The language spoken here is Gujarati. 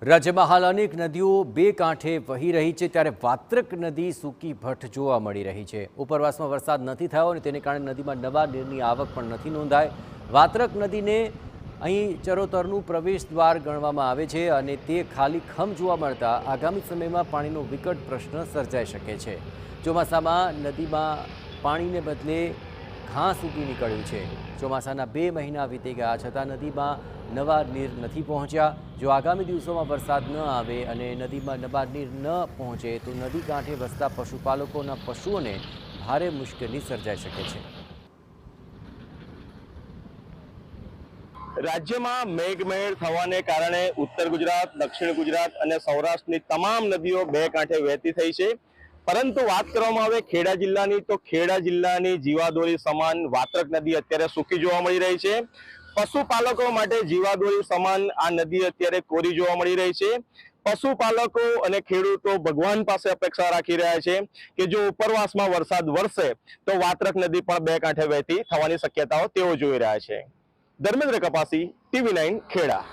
રાજ્યમાં હાલ અનેક નદીઓ બે કાંઠે વહી રહી છે, ત્યારે વાત્રક નદી સૂકી ભઠ્ઠ જોવા મળી રહી છે। ઉપરવાસમાં વરસાદ નથી થયો અને તેને કારણે નદીમાં નવા નીરની આવક પણ નથી નોંધાઈ। વાત્રક નદીને અહીં ચરોતરનું પ્રવેશ દ્વાર ગણવામાં આવે છે અને તે ખાલી ખમ જોવા મળતા આગામી સમયમાં પાણીનો વિકટ પ્રશ્ન સર્જાઈ શકે છે। ચોમાસામાં નદીમાં પાણીને બદલે ઘાસ ઉગી નીકળ્યું છે। ચોમાસાના 2 મહિના વીતી ગયા છતાં નદીમાં નવા નીર નથી પહોંચ્યા। જો આગામી દિવસોમાં વરસાદ ન આવે અને નદીમાં નવા નીર ન પહોંચે તો નદી કાંઠે વસતા પશુપાલકોના પશુઓને ભારે મુશ્કેલી સર્જાઈ શકે છે। રાજ્યમાં મેઘમહેર થવાને કારણે ઉત્તર ગુજરાત, દક્ષિણ ગુજરાત અને સૌરાષ્ટ્રની તમામ નદીઓ બે કાંઠે વહેતી થઈ છે। પરંતુ વાત કરવામાં આવે ખેડા જિલ્લાની, તો ખેડા જિલ્લાની જીવાદોરી સમાન વાત્રક નદી અત્યારે સૂકી જોવા મળી રહી છે। પશુપાલકો માટે જીવાદોરી સમાન આ નદી અત્યારે કોરી જોવા મળી રહી છે। પશુપાલકો અને ખેડૂતો ભગવાન પાસે અપેક્ષા રાખી રહ્યા છે કે જો ઉપરવાસમાં વરસાદ વરસે તો વાત્રક નદી પણ બે કાંઠે વહેતી થવાની શક્યતાઓ તેઓ જોઈ રહ્યા છે। ધર્મેન્દ્ર કપાસી, TV9 ખેડા।